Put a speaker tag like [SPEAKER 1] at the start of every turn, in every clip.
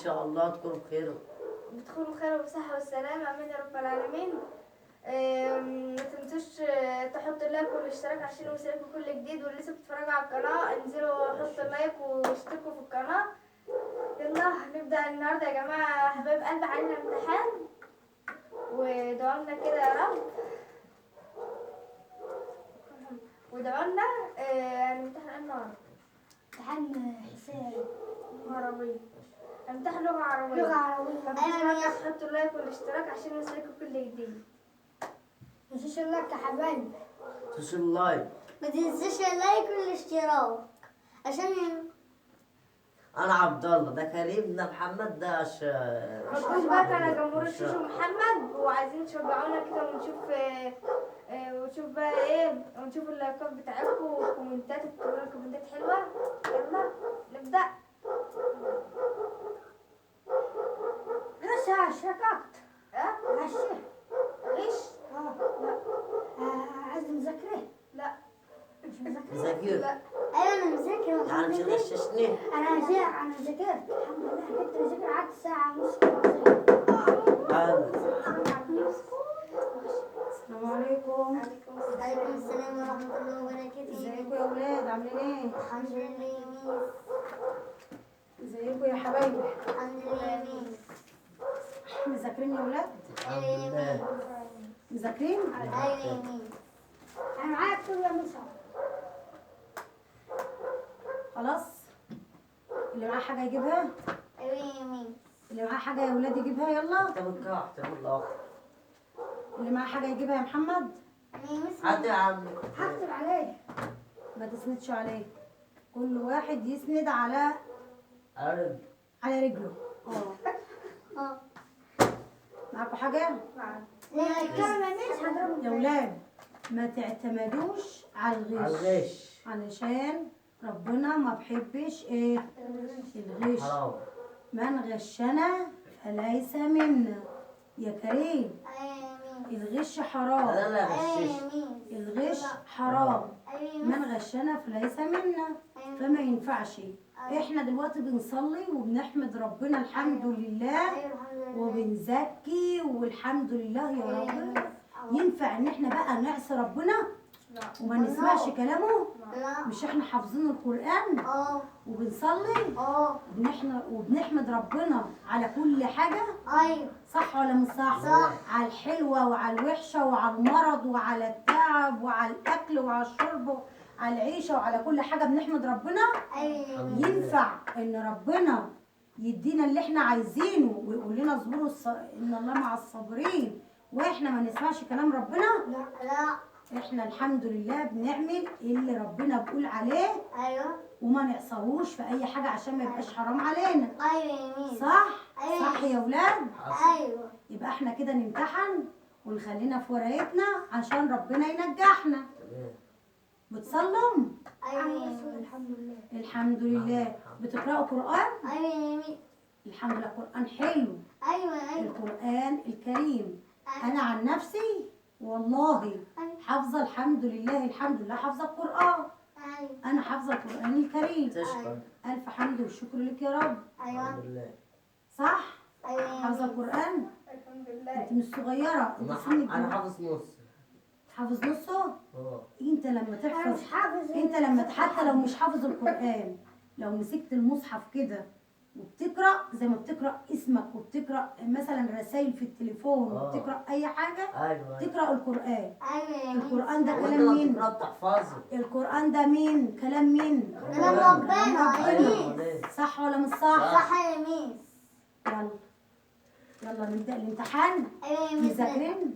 [SPEAKER 1] شاء الله تكونوا بخير.
[SPEAKER 2] بتكونوا بخير وبصحة والسلامة، آمين يا رب العالمين. ما تنسوش تحطوا اللايك والاشتراك عشان يوصلكوا كل جديد، واللي لسه بتتفرجوا على القناة انزلوا حطوا اللايك واشتركوا في القناة. يلا نبدأ النهاردة يا جماعة حبايب قلبي، علينا امتحان ودعوا لنا كده يا رب، ودعوا لنا. هنمتحن النهاردة
[SPEAKER 3] امتحان حساب
[SPEAKER 2] عربي، هنمتحن لغة عربية.
[SPEAKER 3] لغة عربية.
[SPEAKER 2] حطوا اللايك والاشتراك عشان يوصلكوا كل جديد.
[SPEAKER 3] متنسوش اللايك يا حبايبي،
[SPEAKER 1] تنسوا اللايك.
[SPEAKER 3] ما تنسوش اللايك والاشتراك عشان
[SPEAKER 1] انا عبد الله، ده كريم، ده محمد، ده
[SPEAKER 2] مبروك بقى انا جمهور الشيشو محمد، وعايزين تشجعونا كده ونشوف بقى ايه، ونشوف اللايكات بتاعتكم والكومنتات، تكتبوا لنا كومنتات حلوه. يلا نبدا.
[SPEAKER 3] لسه اشتركت
[SPEAKER 2] غش؟ غش؟ لا.
[SPEAKER 3] عايز مذاكرة؟
[SPEAKER 2] لا.
[SPEAKER 3] مش مذاكرة؟
[SPEAKER 1] ذاكر.
[SPEAKER 2] لا.
[SPEAKER 3] ايوه انا مذاكرة
[SPEAKER 1] يعني
[SPEAKER 3] الحمد
[SPEAKER 1] مش
[SPEAKER 3] لله.
[SPEAKER 1] غششني.
[SPEAKER 3] انا ذاكرت الحمد لله، كنت بذاكر قعدت ساعة ونص.
[SPEAKER 4] السلام عليكم.
[SPEAKER 3] عليكم السلام ورحمة الله وبركاته.
[SPEAKER 4] ازيكم يا ولاد، عاملين ايه؟
[SPEAKER 3] الحمد لله يا ميس.
[SPEAKER 4] ازيكم يا حبايبي؟
[SPEAKER 3] الحمد لله يا ميس.
[SPEAKER 4] مذاكرين يا ولاد؟
[SPEAKER 1] الحمد لله.
[SPEAKER 4] مذاكرين؟
[SPEAKER 3] ايوه يا ميس. انا معايا كتب يا ميس.
[SPEAKER 4] خلاص؟ اللي معاه حاجة يجيبها؟
[SPEAKER 3] ايوه يا ميس.
[SPEAKER 4] اللي معاه حاجة يا ولاد يجيبها يلا؟
[SPEAKER 1] انت متكحت يا الله.
[SPEAKER 4] اللي معاه حاجة يجيبها يا محمد؟
[SPEAKER 3] يا ميس
[SPEAKER 1] هات يا عم.
[SPEAKER 3] هكتب عليه.
[SPEAKER 4] ما تسندش عليه، كل واحد يسند على
[SPEAKER 1] عرب.
[SPEAKER 4] رجله.
[SPEAKER 3] اه
[SPEAKER 4] معاكوا حاجة؟
[SPEAKER 3] كم يا ميس هضربه.
[SPEAKER 4] يا ولاد ما تعتمدوش على
[SPEAKER 1] على
[SPEAKER 4] الغش،
[SPEAKER 1] الغش.
[SPEAKER 4] علشان ربنا ما بحبش ايه؟ الغش.
[SPEAKER 1] حرام.
[SPEAKER 4] من غشنا فليس منا. يا كريم
[SPEAKER 3] ايوه يا ميس.
[SPEAKER 4] الغش حرام،
[SPEAKER 1] انا لا
[SPEAKER 3] ايوه
[SPEAKER 1] غششت.
[SPEAKER 3] يا ميس.
[SPEAKER 4] الغش حرام.
[SPEAKER 3] ايوه يا
[SPEAKER 4] من
[SPEAKER 3] ميس.
[SPEAKER 4] غشنا فليس منا، فما ينفعش. احنا دلوقتي بنصلي وبنحمد ربنا الحمد لله
[SPEAKER 3] ايوه الحمد لله.
[SPEAKER 4] وبنزكي والحمد لله يا رب. ينفع ان احنا بقى نعصي ربنا
[SPEAKER 2] لا.
[SPEAKER 4] وما نسمعش كلامه؟
[SPEAKER 3] لا.
[SPEAKER 4] مش احنا حافظين القرآن
[SPEAKER 3] اه
[SPEAKER 4] وبنصلي وبنحمد ربنا على كل حاجة؟
[SPEAKER 3] ايوه
[SPEAKER 4] صح ولا مش صح؟
[SPEAKER 3] صح.
[SPEAKER 4] على الحلوة وعلى الوحشة وعلى المرض وعلى التعب وعلى الأكل وعلى الشرب وعلى العيشة وعلى كل حاجة بنحمد ربنا.
[SPEAKER 3] ايوه يا ميس.
[SPEAKER 4] ينفع إن ربنا يدينا اللي احنا عايزينه ويقول لنا اصبروا إن الله مع الصابرين واحنا ما نسمعش كلام ربنا؟
[SPEAKER 3] لا.
[SPEAKER 4] احنا الحمد لله بنعمل اللي ربنا بيقول عليه
[SPEAKER 3] ايوه
[SPEAKER 4] وما نعصوش في أي حاجة عشان ما يبقاش حرام علينا.
[SPEAKER 3] ايوه يا ميس.
[SPEAKER 4] صح؟
[SPEAKER 3] أيوة.
[SPEAKER 4] صح يا ولاد؟
[SPEAKER 3] ايوه
[SPEAKER 4] يبقى احنا كده نمتحن ونخلينا في ورقتنا عشان ربنا ينجحنا.
[SPEAKER 1] تمام.
[SPEAKER 4] بتصلوا؟
[SPEAKER 3] ايوه يا ميس. الحمد لله.
[SPEAKER 4] الحمد لله. بتقرأوا قرآن؟
[SPEAKER 3] ايوه يا ميس.
[SPEAKER 4] الحمد لله قرآن حلو.
[SPEAKER 3] ايوه
[SPEAKER 4] القرآن الكريم. أنا عن نفسي والله حافظة الحمد لله، الحمد لله حافظة القرآن.
[SPEAKER 3] ايوه
[SPEAKER 4] أنا حافظة القرآن الكريم.
[SPEAKER 1] تشكر.
[SPEAKER 4] ألف حمد والشكر لك يا رب.
[SPEAKER 3] ايوه
[SPEAKER 1] الحمد لله.
[SPEAKER 4] صح؟
[SPEAKER 3] ايوه يا
[SPEAKER 4] حافظة
[SPEAKER 3] ميس.
[SPEAKER 4] القرآن؟
[SPEAKER 2] الحمد لله.
[SPEAKER 4] أنت مش صغيرة، أنت سنك
[SPEAKER 1] انا
[SPEAKER 4] كبير.
[SPEAKER 1] حافظ نص.
[SPEAKER 4] حافظ نصه؟
[SPEAKER 1] اه.
[SPEAKER 4] أنت لما
[SPEAKER 3] انا
[SPEAKER 4] تحفظ،
[SPEAKER 3] مش حافظ.
[SPEAKER 4] انت لما حتى لو مش حافظ القرآن، لو مسكت المصحف كده وبتقرأ زي ما بتقرأ اسمك وبتقرأ مثلا رسائل في التليفون وبتقرأ اي حاجة،
[SPEAKER 1] ايوه.
[SPEAKER 4] تقرأ القرآن.
[SPEAKER 3] ايوه يا ميس.
[SPEAKER 4] القرآن ده
[SPEAKER 1] وانت
[SPEAKER 4] كلام
[SPEAKER 1] لما
[SPEAKER 4] مين؟
[SPEAKER 1] تقرا بتحفظه.
[SPEAKER 4] القرآن ده مين؟ كلام مين؟
[SPEAKER 3] كلام ربنا يا
[SPEAKER 1] ايوه.
[SPEAKER 3] ميس.
[SPEAKER 4] صح ولا مش صح؟
[SPEAKER 3] صح يا ميس.
[SPEAKER 4] يلا يلا نبدأ الامتحان.
[SPEAKER 3] ايوه يا ميس.
[SPEAKER 4] مذاكرين؟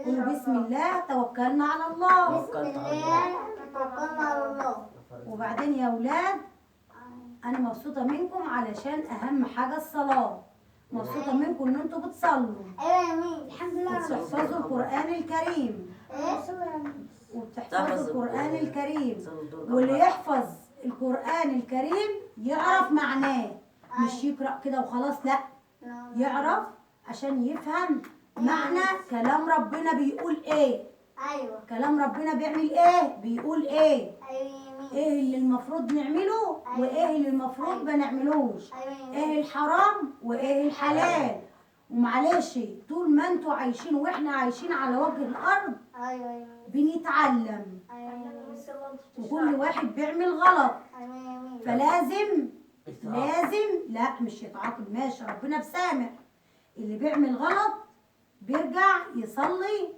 [SPEAKER 4] قولوا بسم الله توكلنا على الله.
[SPEAKER 3] بسم الله توكلنا على الله.
[SPEAKER 4] وبعدين يا ولاد انا مبسوطة منكم علشان اهم حاجة الصلاة. مبسوطة منكم ان انتوا بتصلوا
[SPEAKER 3] ايوه يا ميس. الحمد لله.
[SPEAKER 4] وبتحفظوا القرآن الكريم
[SPEAKER 3] ايه؟
[SPEAKER 4] وبتحفظوا القرآن الكريم. واللي يحفظ القرآن الكريم يعرف معناه، مش يقرأ كده وخلاص، لا، يعرف عشان يفهم معنى كلام ربنا بيقول ايه.
[SPEAKER 3] ايوه
[SPEAKER 4] كلام ربنا بيعمل ايه، بيقول ايه.
[SPEAKER 3] ايوه يا ميس.
[SPEAKER 4] ايه اللي المفروض نعمله وايه اللي المفروض ما نعملوش، ايه الحرام وايه الحلال. ومعلش طول ما انتوا عايشين واحنا عايشين على وجه الارض بنتعلم، وكل واحد بيعمل غلط، فلازم لا مش يتعاقب، ماشي ربنا بسامح. اللي بيعمل غلط بيرجع يصلي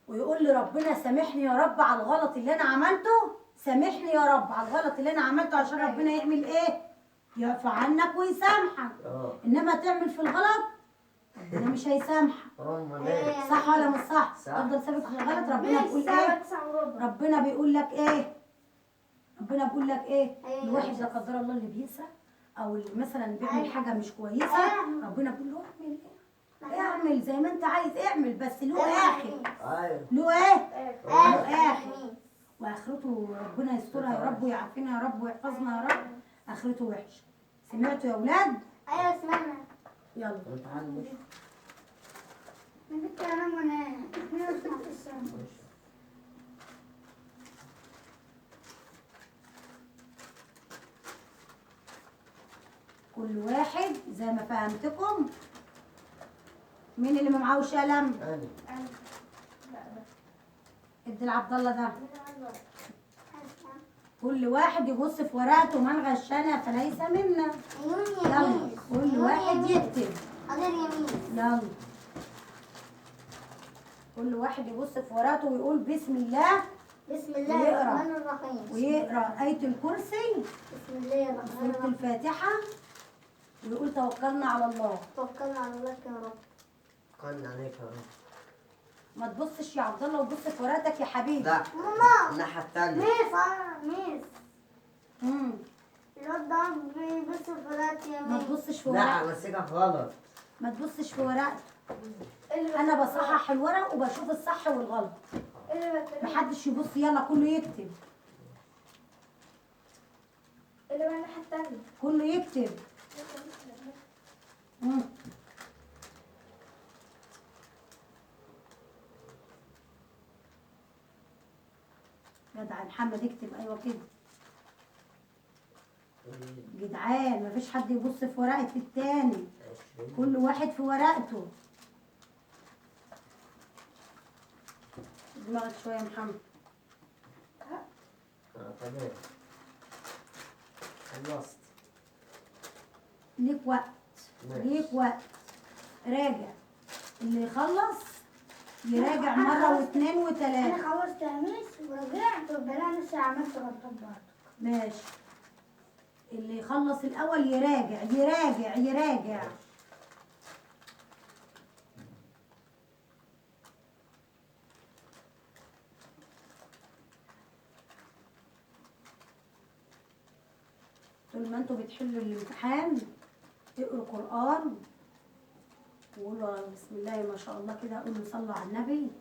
[SPEAKER 4] ويقول لربنا سامحني يا رب على الغلط اللي انا عملته، سامحني يا رب على الغلط اللي انا عملته، عشان ربنا يعمل ايه؟ يعفو عنك ويسامحك. انما تعمل في الغلط ربنا مش هيسامحك. صح ولا مش صح؟ تفضل ثابت في الغلط، ربنا بيقول ايه؟ ربنا بيقول لك ايه؟ ربنا بيقول لك ايه؟ الواحد لا قدر الله اللي بيسرق او اللي مثلا بيعمل حاجه مش كويسه، ربنا بيقول له اعمل ايه؟ اعمل زي ما انت عايز اعمل، بس له اخر. له ايه؟ له اخر. واخرته ربنا يسترها يا رب ويعافينا يا رب ويحفظنا يا رب. اخرته وحشه. سمعتوا يا اولاد؟
[SPEAKER 3] ايوه سمعنا.
[SPEAKER 4] يلا
[SPEAKER 3] من الكلام وانا اسمع في السنة.
[SPEAKER 4] كل واحد زي ما فهمتكم. مين اللي ما معهوش قلم؟ ادي لعبد الله ده. كل واحد يبص في ورقته، من غشنا فليس منا. يلا كل واحد يكتب. يلا كل واحد يبص في ورقته ويقول بسم الله.
[SPEAKER 3] بسم الله الرحمن الرحيم.
[SPEAKER 4] ويقرا آية الكرسي.
[SPEAKER 3] بسم الله الرحمن
[SPEAKER 4] سورة
[SPEAKER 3] الرحيم.
[SPEAKER 4] الفاتحة. ويقول توكلنا على الله.
[SPEAKER 3] توكلنا على الله يا رب.
[SPEAKER 1] توكلنا عليك يا رب.
[SPEAKER 4] ما تبصش يا عبد الله وبص في ورقتك يا حبيبي.
[SPEAKER 1] لا
[SPEAKER 3] ماما.
[SPEAKER 1] الناحية التانية.
[SPEAKER 3] ميس.
[SPEAKER 4] امم
[SPEAKER 3] الواد ده بيبص في ورقتي يا
[SPEAKER 4] ما
[SPEAKER 3] ميس.
[SPEAKER 4] تبصش في
[SPEAKER 1] لا
[SPEAKER 4] ورقتك.
[SPEAKER 1] مسكك غلط.
[SPEAKER 4] ما تبصش في ورقتك. انا بصحح الورق وبشوف الصح والغلط. محدش يبص. يلا كله يكتب.
[SPEAKER 2] اللي بقى الناحية التانية.
[SPEAKER 4] كله يكتب. جدع محمد اكتب. ايوه كده جدعان. مفيش حد يبص في ورقة التاني، كل واحد في ورقته. دماغك شوية يا محمد.
[SPEAKER 1] تمام خلصت.
[SPEAKER 4] ليك وقت. ليك وقت. راجع. اللي يخلص يراجع مرة واثنين وثلاثة.
[SPEAKER 3] انا خلصت يا ميس ورجعت وبلا لسه عملت غلطات برضه.
[SPEAKER 4] ماشي. اللي يخلص الأول يراجع. طول ما انتوا بتحلوا الامتحان تقروا قرآن وقولوا بسم الله ما شاء الله كده، قولوا صلوا على النبي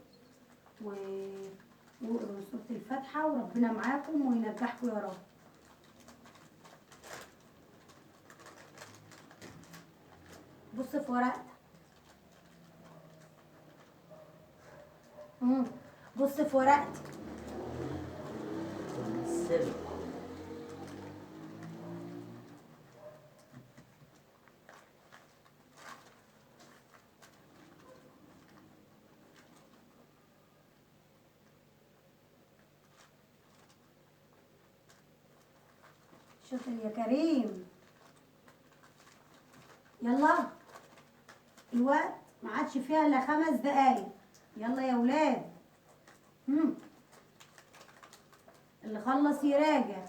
[SPEAKER 4] واقروا سورة الفاتحة، وربنا معاكم وينجحكم يا رب. بص في ورقتك. بص في ورقتك.
[SPEAKER 1] السر.
[SPEAKER 4] شاطر يا كريم. يلا الوقت ما عادش فيها الا 5 دقايق. يلا يا ولاد. اللي خلص يراجع.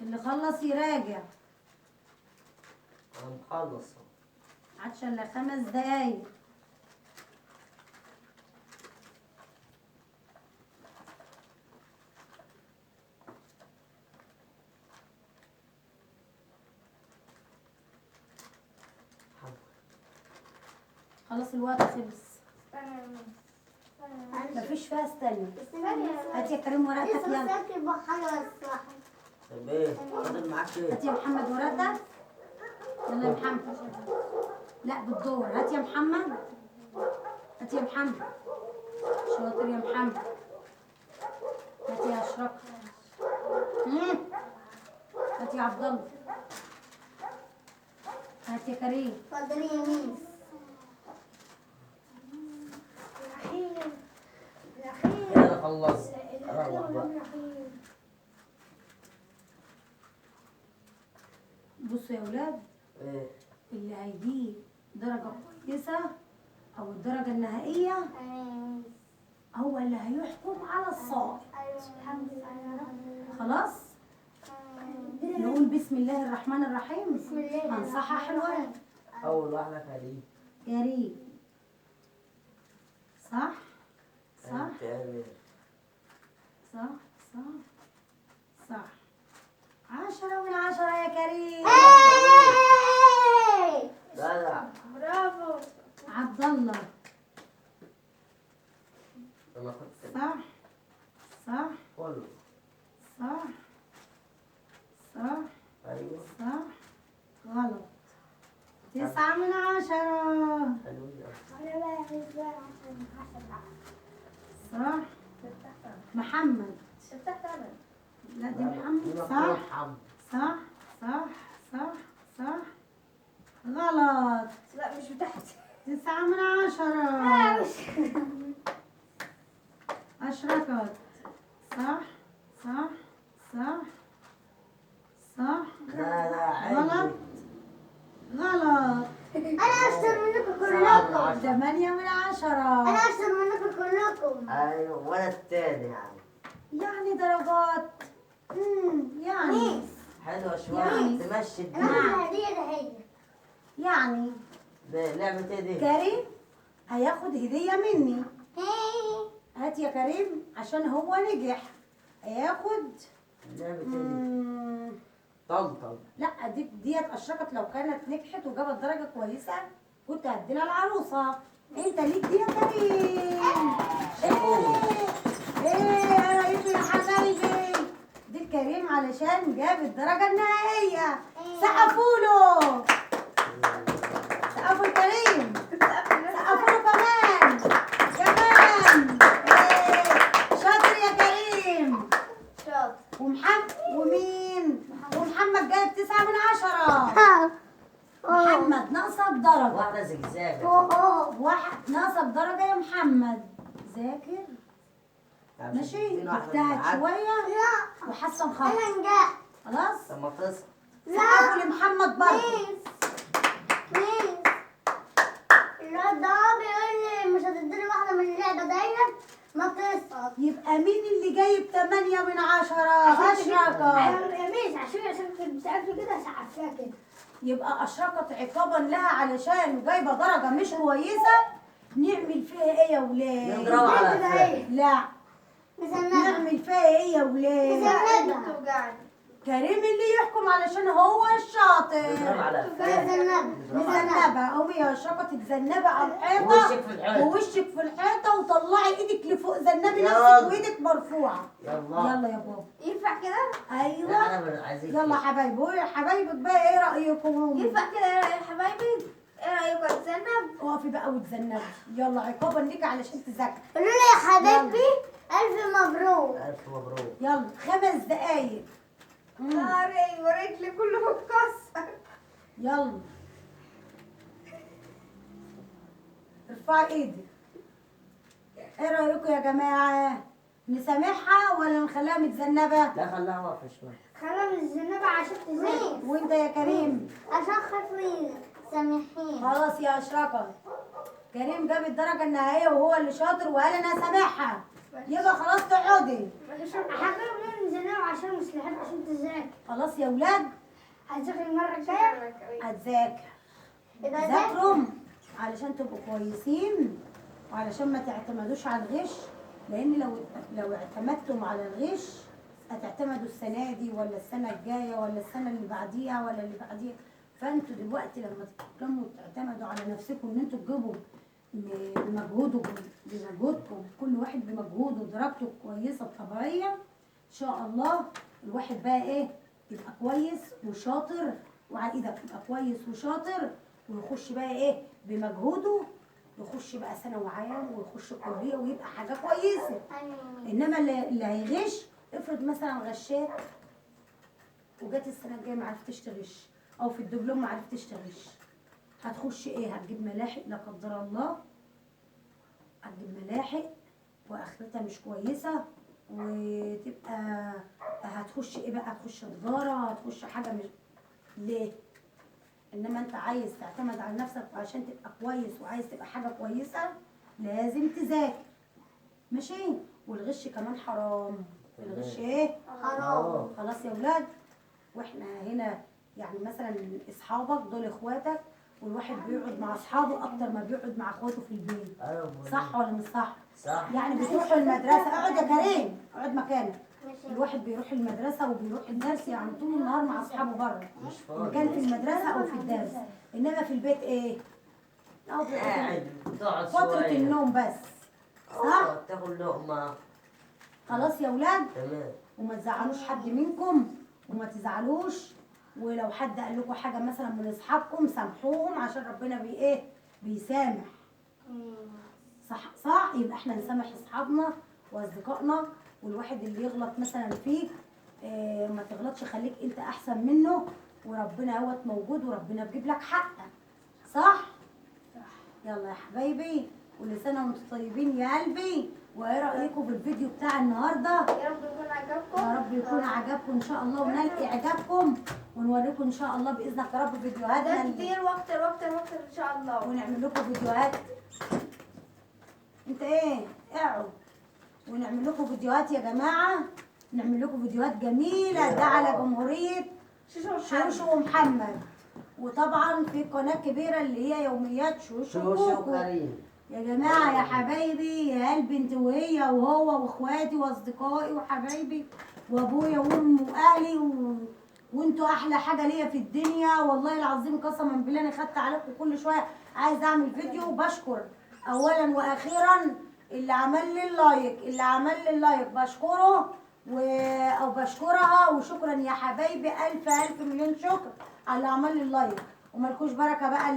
[SPEAKER 1] انا مخلص اهو.
[SPEAKER 4] ما عادش الا 5 دقايق. خلاص الوقت خلص. مفيش فيها استنى. هات يا كريم ورقتك. يلا
[SPEAKER 1] طب ايه؟ فاضل معاك ايه؟
[SPEAKER 4] هات يا محمد ورقتك. يلا يا محمد. لا بالدور. هات يا محمد. شاطر يا محمد. اشرقت. هات يا عبد الله. هات يا كريم.
[SPEAKER 3] اتفضلي يا ميس. الأخير الأخير
[SPEAKER 1] كده خلصت.
[SPEAKER 3] الأخير
[SPEAKER 1] روح بقى.
[SPEAKER 3] الأخير.
[SPEAKER 4] بصوا يا ولاد،
[SPEAKER 1] ايه
[SPEAKER 4] اللي هيجيب درجة كويسة أو الدرجة النهائية هو اللي هيحكم على الصائم.
[SPEAKER 3] الحمد لله.
[SPEAKER 4] خلاص؟ نقول بسم الله الرحمن الرحيم.
[SPEAKER 3] بسم الله.
[SPEAKER 4] هنصحح الورق.
[SPEAKER 1] اول واحده كريم.
[SPEAKER 4] كريم. صح؟ صح؟
[SPEAKER 1] تامر.
[SPEAKER 4] صح صح صح. 10 من 10 يا كريم.
[SPEAKER 1] جدع.
[SPEAKER 2] برافو.
[SPEAKER 4] عبد الله.
[SPEAKER 1] انا كنت
[SPEAKER 4] صح صح
[SPEAKER 1] كله.
[SPEAKER 4] صح صح
[SPEAKER 1] ايوه
[SPEAKER 4] صح غلط. 9 من 10.
[SPEAKER 1] حلو ده.
[SPEAKER 3] أنا بقى عايز بقى عشان
[SPEAKER 4] صح. محمد.
[SPEAKER 2] افتح تمام.
[SPEAKER 4] لا دي محمد. صح
[SPEAKER 1] صح.
[SPEAKER 4] صح صح صح صح غلط.
[SPEAKER 2] لا مش بتاعتي.
[SPEAKER 4] 9 من 10. أشرقت. صح صح صح صح
[SPEAKER 1] لا لا
[SPEAKER 4] غلط
[SPEAKER 1] عادي.
[SPEAKER 4] غلط.
[SPEAKER 3] أنا أشطر منكم
[SPEAKER 1] 7 من
[SPEAKER 3] كلكم.
[SPEAKER 1] 10.
[SPEAKER 4] 8 من 10.
[SPEAKER 3] أنا أشطر منكم كلكم.
[SPEAKER 1] ايوه ولا التاني يعني.
[SPEAKER 4] يعني درجات يعني
[SPEAKER 3] ميس
[SPEAKER 1] حلوه شويه
[SPEAKER 4] يعني.
[SPEAKER 1] تمشي
[SPEAKER 3] أنا
[SPEAKER 1] الدنيا.
[SPEAKER 3] عايزة هدية ده هي.
[SPEAKER 4] يعني
[SPEAKER 1] ده لعبه ايه دي؟
[SPEAKER 4] كريم هياخد هدية مني.
[SPEAKER 3] هي.
[SPEAKER 4] هات يا كريم عشان هو نجح هياخد
[SPEAKER 1] لعبه ايه دي؟
[SPEAKER 4] مم،
[SPEAKER 1] طلطل.
[SPEAKER 4] لا ديت أشرقت لو كانت نجحت وجابت درجة كويسة كنت هديلها العروسة. انت ليك دي يا كريم. ايه رأيك يا حبايبي؟ دي الكريم علشان جاب الدرجة النهائية. سقفوا له. سقفوا الكريم. سقفوا له كمان. كمان. ايه شاطر يا كريم.
[SPEAKER 2] شاطر.
[SPEAKER 4] ومحمد ومحمد جايب 9 من 10. محمد ناقصة بدرجة.
[SPEAKER 1] واحده زجزاج.
[SPEAKER 4] واحد ناقصة بدرجة يا محمد. ذاكر ماشي. اجتهد شوية
[SPEAKER 3] لا
[SPEAKER 4] وحسن خطأ.
[SPEAKER 3] أنا نجحت.
[SPEAKER 4] خلاص.
[SPEAKER 1] لما تصحى.
[SPEAKER 4] سقفوا لمحمد برضه.
[SPEAKER 3] ميس الواد ده بيقول لي مش هتديني واحدة من اللعبة ديت ما تسقط.
[SPEAKER 4] يبقى مين اللي جايب 8 من 10؟ أشرقت.
[SPEAKER 3] يا ميس عشان كنت بتساعدني كده سقفتها كده.
[SPEAKER 4] يبقى أشرقت عقابا لها علشان جايبة درجة مش كويسة. نعمل فيها ايه يا ولاد؟
[SPEAKER 1] نضربها على
[SPEAKER 3] كده
[SPEAKER 1] قفاها.
[SPEAKER 3] ايه؟
[SPEAKER 4] لا
[SPEAKER 3] مزنقة.
[SPEAKER 4] نعمل فيها ايه يا ولاد؟
[SPEAKER 3] مزنقة.
[SPEAKER 2] بتوجعني.
[SPEAKER 4] كريم اللي يحكم علشان هو
[SPEAKER 1] نضربها
[SPEAKER 4] الشاطر.
[SPEAKER 1] على قفاها.
[SPEAKER 3] مزنقة.
[SPEAKER 4] مذنبة قومي يا شقة تتذنبي على الحيطة
[SPEAKER 1] ووشك في الحيط.
[SPEAKER 4] ووشك في الحيطة وطلعي ايدك لفوق ذنبي
[SPEAKER 1] يلا.
[SPEAKER 4] نفسك وايدك مرفوعة.
[SPEAKER 1] يلا.
[SPEAKER 4] يلا يا بابا.
[SPEAKER 2] ينفع كده؟
[SPEAKER 4] ايوه
[SPEAKER 1] انا عايزك.
[SPEAKER 4] يلا حبايبي. قولي حبايبك بقى ايه رأيكم؟
[SPEAKER 2] ينفع كده يا حبايبي؟ ايه رايكم اتذنب؟
[SPEAKER 4] اقفي بقى وتذنبي. يلا عقابا ليكي علشان تذاكري.
[SPEAKER 3] قولوا لي يا حبيبي ألف مبروك.
[SPEAKER 1] الف مبروك.
[SPEAKER 4] يلا 5 دقايق.
[SPEAKER 2] ناري ورجلي كله متكسر.
[SPEAKER 4] يلا ارفعي ايدك. ايه رأيكم يا جماعة؟ نسامحها ولا نخليها متذنبة؟
[SPEAKER 1] لا خلاها واقفه شويه.
[SPEAKER 3] خلاص الزنابة عشان تزين.
[SPEAKER 4] وانت يا كريم؟
[SPEAKER 3] عشان خاطري سامحين.
[SPEAKER 4] خلاص يا أشرقة. كريم جاب الدرجة النهائية وهو اللي شاطر وقال أنا سامحها. يبقى خلاص تقعدي.
[SPEAKER 3] هجيب من الزنابة عشان مصلحتك عشان تذاكر.
[SPEAKER 4] خلاص يا ولاد
[SPEAKER 3] هتذاكر المرة الجاية.
[SPEAKER 4] هتذاكر.
[SPEAKER 3] يبقى ذاكر.
[SPEAKER 4] ذاكروا علشان تبقوا كويسين وعلشان ما تعتمدوش على الغش. لأن لو اعتمدتم على الغش هتعتمدوا السنة دي ولا السنة الجاية ولا السنة اللي بعديها ولا اللي بعديها. فانتوا دلوقتي لما تتكلموا تعتمدوا على نفسكم ان انتوا تجيبوا بمجهودكم كل واحد بمجهوده ودرجته كويسه طبيعيه ان شاء الله. الواحد بقى ايه يبقى كويس وشاطر وعقيدك يبقى كويس وشاطر ويخش بقى ايه بمجهوده يخش بقى ثانوي عام ويخش كليه ويبقى حاجه كويسه. انما اللي هيغش افرض افرض مثلا غشيت وجات السنه الجايه ما عرفتش تغش، او في الدبلوم ما عرفتش تغش، هتخش ايه؟ هتجيب ملاحق لا قدر الله، هتجيب ملاحق واخرتها مش كويسه، وتبقى هتخش ايه بقى؟ هتخش تجاره، هتخش حاجه مش ليه؟ انما انت عايز تعتمد على نفسك وعشان تبقى كويس وعايز تبقى حاجه كويسه لازم تذاكر، ماشي؟ والغش كمان حرام. الغش ايه؟
[SPEAKER 3] حرام.
[SPEAKER 4] خلاص يا ولاد. واحنا هنا يعني مثلا اصحابك دول اخواتك، والواحد بيقعد مع اصحابه اكتر ما بيقعد مع اخواته في البيت، صح ولا مش صح؟
[SPEAKER 1] صح.
[SPEAKER 4] يعني بتروح المدرسه، اقعد يا كريم اقعد مكانك.
[SPEAKER 3] ماشي.
[SPEAKER 4] الواحد بيروح المدرسه وبيروح الدرس يعني طول النهار مع اصحابه بره،
[SPEAKER 1] مش
[SPEAKER 4] إن
[SPEAKER 1] فاضي.
[SPEAKER 4] كان في المدرسه او في الدرس. انما في البيت ايه؟ أو في
[SPEAKER 1] قاعد تقعد
[SPEAKER 4] فتره
[SPEAKER 1] شوية.
[SPEAKER 4] النوم بس، صح؟
[SPEAKER 1] تاكل لقمة.
[SPEAKER 4] خلاص يا ولاد.
[SPEAKER 1] تمام.
[SPEAKER 4] وما تزعلوش حد منكم، وما تزعلوش، ولو حد قال لكم حاجه مثلا من اصحابكم سامحوهم عشان ربنا ايه؟ بيسامح. صح. يبقى احنا نسامح اصحابنا واصدقائنا، والواحد اللي يغلط مثلا فيك ما تغلطش، خليك انت احسن منه، وربنا اهوت موجود وربنا بيجيب لك حقك، صح؟ يلا يا حبايبي، كل سنه وانتم طيبين يا قلبي. وايه رايكم في الفيديو بتاع النهارده؟
[SPEAKER 2] يا رب يكون عجبكم.
[SPEAKER 4] يا رب يكون عجبكم ان شاء الله، ونلقي اعجابكم، ونوريكم ان شاء الله باذنك يا رب
[SPEAKER 2] ده
[SPEAKER 4] فيديوهاتنا
[SPEAKER 2] كتير واكتر واكتر واكتر ان شاء الله.
[SPEAKER 4] ونعمل لكم فيديوهات. انت ايه؟ اقعد. ونعمل لكم فيديوهات يا جماعه، نعمل لكم فيديوهات جميله. ده على جمهوريه شوشو ومحمد، وطبعا في قناه كبيره اللي هي يوميات شوشو
[SPEAKER 1] شوشو
[SPEAKER 4] وكوكو.
[SPEAKER 1] وكريم.
[SPEAKER 4] يا جماعه يا حبايبي يا قلبي، انت وهي وهو واخواتي واصدقائي وحبايبي وابويا وامي واهلي وانتوا احلى حاجه ليا في الدنيا، والله العظيم قسما بالله انا خدت عليكم كل شويه عايز اعمل فيديو. وبشكر اولا واخيرا اللي عمل لي اللايك، بشكره او بشكرها، وشكرا يا حبايبي الف مليون شكر على اللي عمل لي اللايك. وملكوش بركه بقى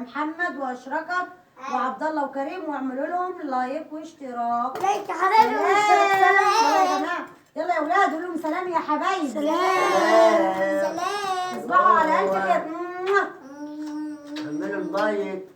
[SPEAKER 4] محمد واشركت وعبد الله وكريم، واعملوا لهم لايك واشتراك.
[SPEAKER 3] لايك يا حبايبي.
[SPEAKER 4] سلام يا جماعه. يلا يا ولاد قولوا لهم سلام يا حبايبي.
[SPEAKER 3] سلام.
[SPEAKER 4] تصبحوا على الف خير.
[SPEAKER 1] اعملوا اللايك